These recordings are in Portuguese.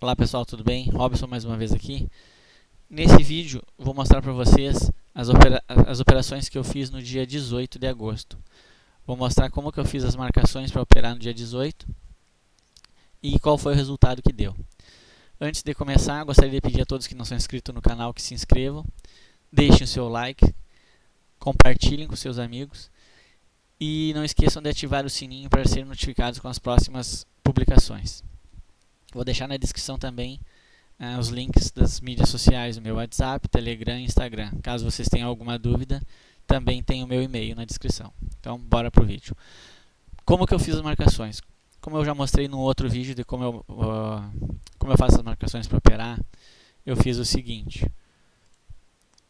Olá pessoal, tudo bem? Robson mais uma vez aqui. Nesse vídeo vou mostrar para vocês as operações que eu fiz no dia 18 de agosto. Vou mostrar como que eu fiz as marcações para operar no dia 18 e qual foi o resultado que deu. Antes de começar, gostaria de pedir a todos que não são inscritos no canal que se inscrevam, deixem o seu like, compartilhem com seus amigos e não esqueçam de ativar o sininho para ser notificados com as próximas publicações. Vou deixar na descrição também os links das mídias sociais, o meu WhatsApp, Telegram e Instagram. Caso vocês tenham alguma dúvida, também tem o meu e-mail na descrição. Então, bora pro vídeo. Como que eu fiz as marcações? Como eu já mostrei no outro vídeo de como eu faço as marcações para operar, eu fiz o seguinte.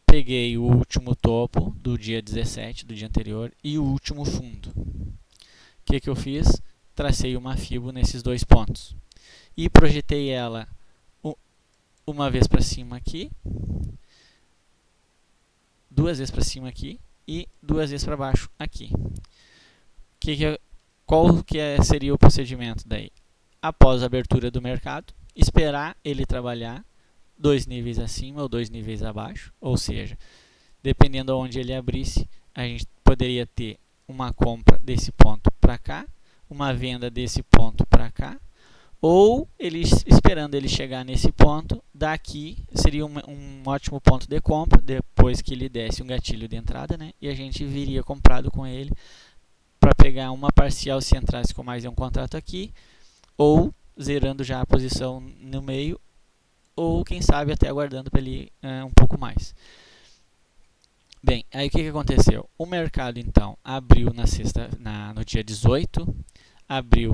Peguei o último topo do dia 17, do dia anterior, e o último fundo. O que eu fiz? Tracei uma fibo nesses dois pontos. E projetei ela uma vez para cima aqui, duas vezes para cima aqui e duas vezes para baixo aqui. Qual que seria o procedimento daí? Após a abertura do mercado, esperar ele trabalhar 2 níveis acima ou 2 níveis abaixo, ou seja, dependendo de onde ele abrisse, a gente poderia ter uma compra desse ponto para cá, uma venda desse ponto para cá, ou esperando ele chegar nesse ponto, daqui seria um ótimo ponto de compra, depois que ele desse um gatilho de entrada, né? E a gente viria comprado com ele para pegar uma parcial se entrasse com mais um contrato aqui, ou zerando já a posição no meio, ou quem sabe até aguardando para ele um pouco mais. Bem, aí o que aconteceu? O mercado então abriu no dia 18, abriu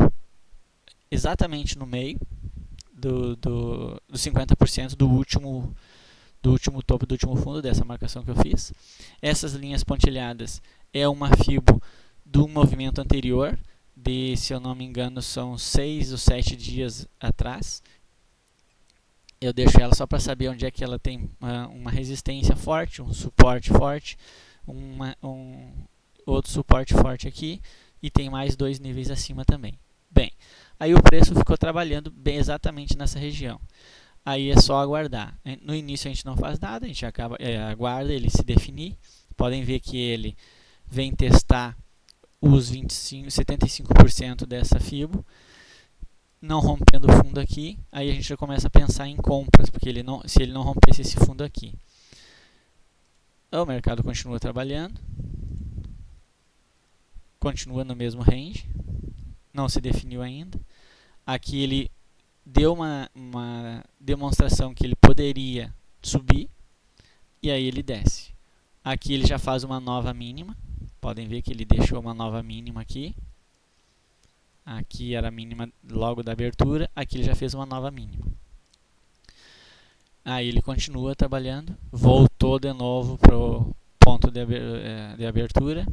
exatamente no meio do 50% do último topo do último fundo dessa marcação que eu fiz. Essas linhas pontilhadas é uma fibo do movimento anterior, se eu não me engano são 6 ou 7 dias atrás. Eu deixo ela só para saber onde é que ela tem uma resistência forte, um suporte forte, outro suporte forte aqui, e tem mais 2 níveis acima também. Bem, aí o preço ficou trabalhando bem exatamente nessa região. Aí é só aguardar. No início a gente não faz nada, a gente aguarda ele se definir. Podem ver que ele vem testar os 75% dessa fibo, não rompendo o fundo aqui. Aí a gente já começa a pensar em compras, porque se ele não rompesse esse fundo aqui, o mercado continua trabalhando, continua no mesmo range, não se definiu ainda. Aqui ele deu uma demonstração que ele poderia subir, e aí ele desce. Aqui ele já faz uma nova mínima, podem ver que ele deixou uma nova mínima aqui. Aqui era a mínima logo da abertura, aqui ele já fez uma nova mínima. Aí ele continua trabalhando, voltou de novo para o ponto de abertura,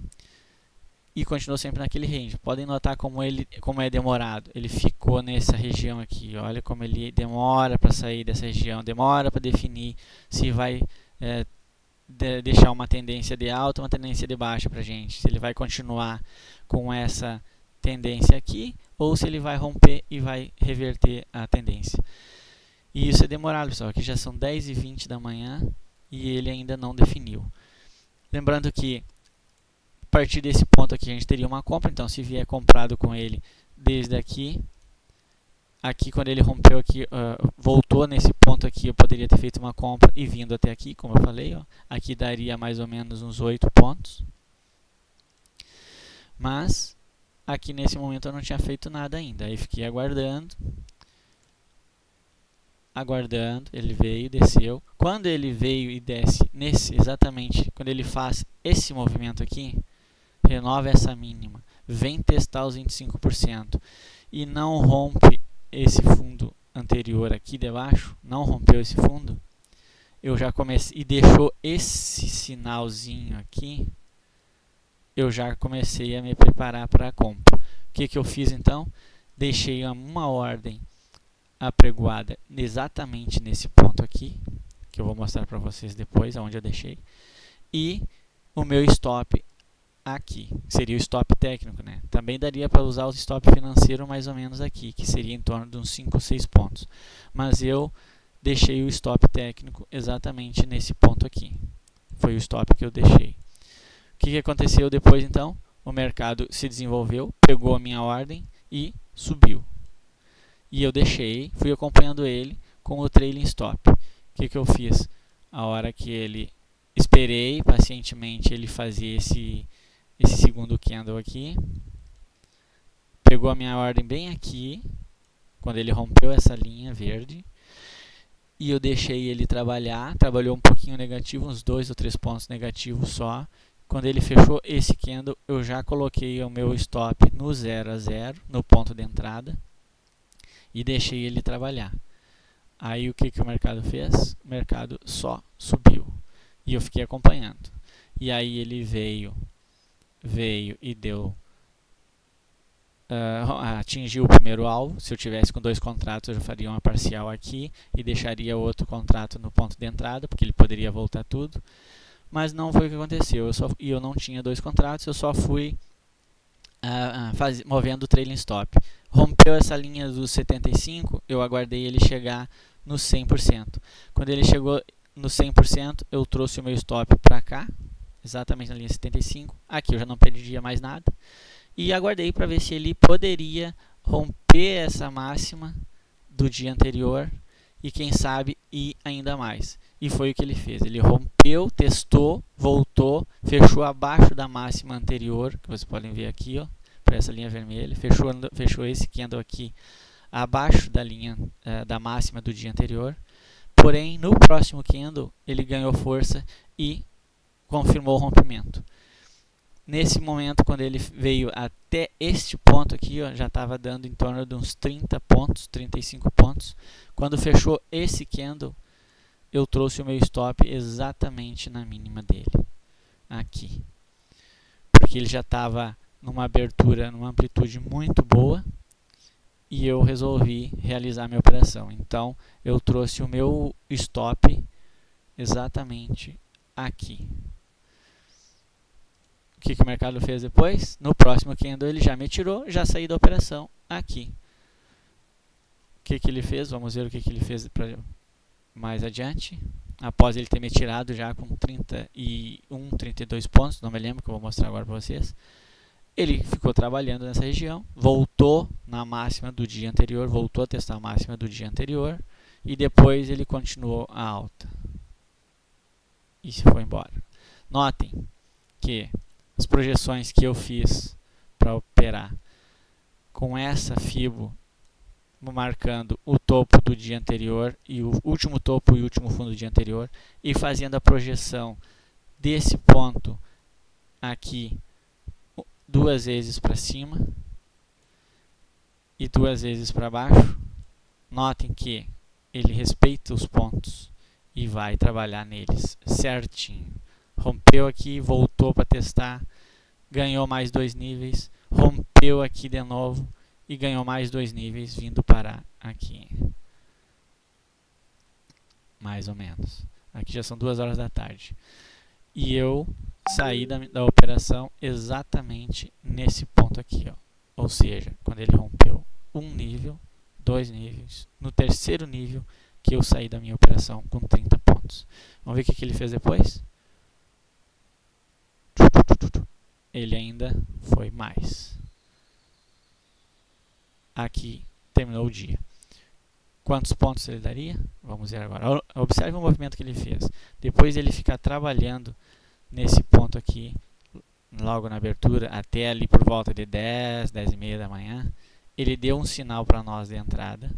e continuou sempre naquele range. Podem notar como é demorado. Ele ficou nessa região aqui. Olha como ele demora para sair dessa região, demora para definir se vai deixar uma tendência de alta ou uma tendência de baixa para a gente. Se ele vai continuar com essa tendência aqui ou se ele vai romper e vai reverter a tendência. E isso é demorado, pessoal. Aqui já são 10h20 da manhã e ele ainda não definiu. Lembrando que a partir desse ponto aqui a gente teria uma compra, então se vier comprado com ele desde aqui quando ele rompeu aqui, voltou nesse ponto aqui, eu poderia ter feito uma compra e vindo até aqui, como eu falei, aqui daria mais ou menos uns 8 pontos, mas aqui nesse momento eu não tinha feito nada ainda, aí fiquei aguardando, ele veio, desceu. Quando ele veio e desce exatamente quando ele faz esse movimento aqui, renova essa mínima, vem testar os 25% e não rompe esse fundo anterior aqui debaixo, não rompeu esse fundo, eu já comecei e deixou esse sinalzinho aqui, eu já comecei a me preparar para a compra. O que eu fiz então? Deixei uma ordem apregoada exatamente nesse ponto aqui, que eu vou mostrar para vocês depois aonde eu deixei, e o meu stop aqui, seria o stop técnico, né? Também daria para usar o stop financeiro mais ou menos aqui, que seria em torno de uns 5 ou 6 pontos. Mas eu deixei o stop técnico exatamente nesse ponto aqui. Foi o stop que eu deixei. O que aconteceu depois então? O mercado se desenvolveu, pegou a minha ordem e subiu. E eu deixei, fui acompanhando ele com o trailing stop. O que eu fiz? A hora que ele esperei pacientemente ele fazer esse segundo candle aqui, pegou a minha ordem bem aqui, quando ele rompeu essa linha verde, e eu deixei ele trabalhar, trabalhou um pouquinho negativo, uns 2 ou 3 pontos negativos só. Quando ele fechou esse candle, eu já coloquei o meu stop no 0 a 0, no ponto de entrada, e deixei ele trabalhar. Aí o que o mercado fez? O mercado só subiu, e eu fiquei acompanhando. E aí ele veio e deu atingiu o primeiro alvo. Se eu tivesse com 2 contratos, eu já faria uma parcial aqui e deixaria o outro contrato no ponto de entrada, porque ele poderia voltar tudo. Mas não foi o que aconteceu. Eu não tinha 2 contratos, eu só fui movendo o trailing stop. Rompeu essa linha dos 75, eu aguardei ele chegar no 100%. Quando ele chegou no 100%, eu trouxe o meu stop para cá, exatamente na linha 75. Aqui eu já não perdia mais nada. E aguardei para ver se ele poderia romper essa máxima do dia anterior e quem sabe ir ainda mais. E foi o que ele fez. Ele rompeu, testou, voltou, fechou abaixo da máxima anterior, que vocês podem ver aqui, ó, para essa linha vermelha. Fechou esse candle aqui abaixo da linha da máxima do dia anterior. Porém, no próximo candle, ele ganhou força e confirmou o rompimento. Nesse momento, quando ele veio até este ponto aqui, ó, já estava dando em torno de uns 30 pontos, 35 pontos. Quando fechou esse candle, eu trouxe o meu stop exatamente na mínima dele, aqui. Porque ele já estava numa abertura, numa amplitude muito boa, e eu resolvi realizar minha operação. Então, eu trouxe o meu stop exatamente aqui. O que o mercado fez depois? No próximo candle ele já me tirou, já saí da operação aqui. O que ele fez? Vamos ver o que ele fez mais adiante. Após ele ter me tirado já com 31, 32 pontos, não me lembro, que eu vou mostrar agora para vocês. Ele ficou trabalhando nessa região, voltou na máxima do dia anterior, voltou a testar a máxima do dia anterior, e depois ele continuou a alta. E se foi embora. Notem que as projeções que eu fiz para operar com essa Fibo marcando o topo do dia anterior e o último topo e o último fundo do dia anterior e fazendo a projeção desse ponto aqui 2 vezes para cima e 2 vezes para baixo. Notem que ele respeita os pontos e vai trabalhar neles certinho. Rompeu aqui, voltou para testar, ganhou mais 2 níveis, rompeu aqui de novo e ganhou mais 2 níveis vindo parar aqui. Mais ou menos. Aqui já são 2 horas da tarde. E eu saí da operação exatamente nesse ponto aqui, ó. Ou seja, quando ele rompeu um nível, 2 níveis, no terceiro nível que eu saí da minha operação com 30 pontos. Vamos ver o que ele fez depois? Ele ainda foi mais. Aqui terminou o dia. Quantos pontos ele daria? Vamos ver agora. Observe o movimento que ele fez. Depois ele ficar trabalhando nesse ponto aqui, logo na abertura, até ali por volta de 10, 10 e meia da manhã, ele deu um sinal para nós de entrada.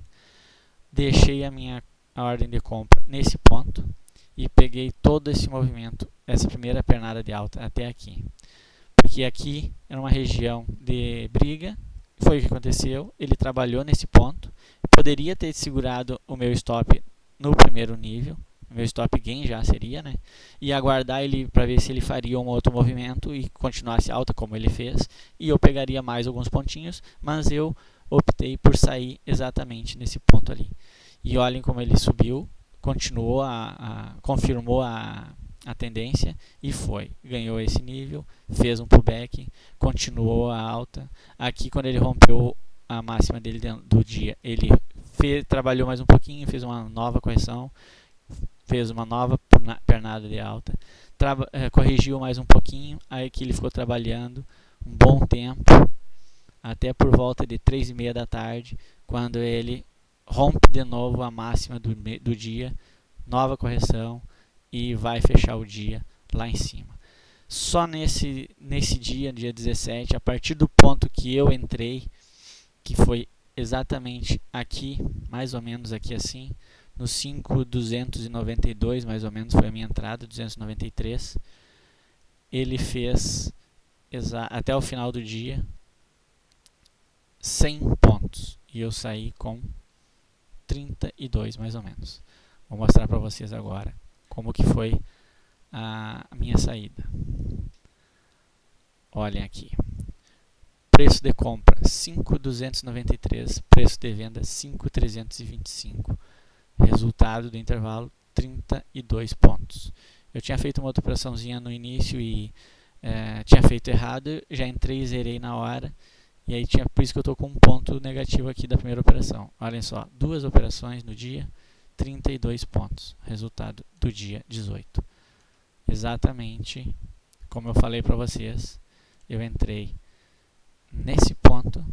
Deixei a minha ordem de compra nesse ponto e peguei todo esse movimento, essa primeira pernada de alta até aqui. Porque aqui era uma região de briga, foi o que aconteceu, ele trabalhou nesse ponto, poderia ter segurado o meu stop no primeiro nível, o meu stop gain já seria, né? E aguardar ele para ver se ele faria um outro movimento e continuasse alta como ele fez, e eu pegaria mais alguns pontinhos, mas eu optei por sair exatamente nesse ponto ali. E olhem como ele subiu, continuou confirmou a tendência e ganhou esse nível, fez um pullback, continuou a alta. Aqui, quando ele rompeu a máxima dele do dia, ele trabalhou mais um pouquinho, fez uma nova correção, fez uma nova pernada de alta, corrigiu mais um pouquinho, aí que ele ficou trabalhando um bom tempo, até por volta de 3:30 da tarde, quando ele rompe de novo a máxima do dia, nova correção, e vai fechar o dia lá em cima. Só nesse dia 17, a partir do ponto que eu entrei, que foi exatamente aqui, mais ou menos aqui assim, no 5.292, mais ou menos foi a minha entrada, 293, ele fez até o final do dia 100 pontos e eu saí com 32 mais ou menos. Vou mostrar para vocês agora como que foi a minha saída. Olhem aqui. Preço de compra 5.293, preço de venda 5.325. Resultado do intervalo 32 pontos. Eu tinha feito uma outra operaçãozinha no início e tinha feito errado, já entrei e zerei na hora. E aí por isso que eu estou com um ponto negativo aqui da primeira operação. Olhem só, 2 operações no dia, 32 pontos. Resultado do dia 18. Exatamente como eu falei para vocês, eu entrei nesse ponto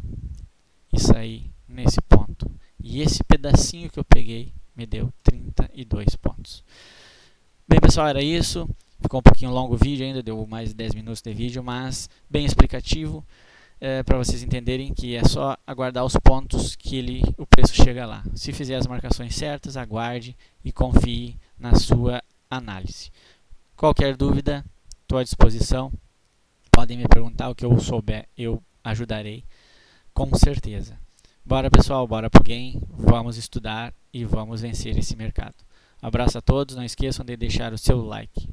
e saí nesse ponto. E esse pedacinho que eu peguei me deu 32 pontos. Bem, pessoal, era isso. Ficou um pouquinho longo o vídeo ainda, deu mais de 10 minutos de vídeo, mas bem explicativo. Para vocês entenderem que é só aguardar os pontos que o preço chega lá. Se fizer as marcações certas, aguarde e confie na sua análise. Qualquer dúvida, estou à disposição. Podem me perguntar, o que eu souber, eu ajudarei, com certeza. Bora, pessoal, bora pro game, vamos estudar e vamos vencer esse mercado. Abraço a todos, não esqueçam de deixar o seu like.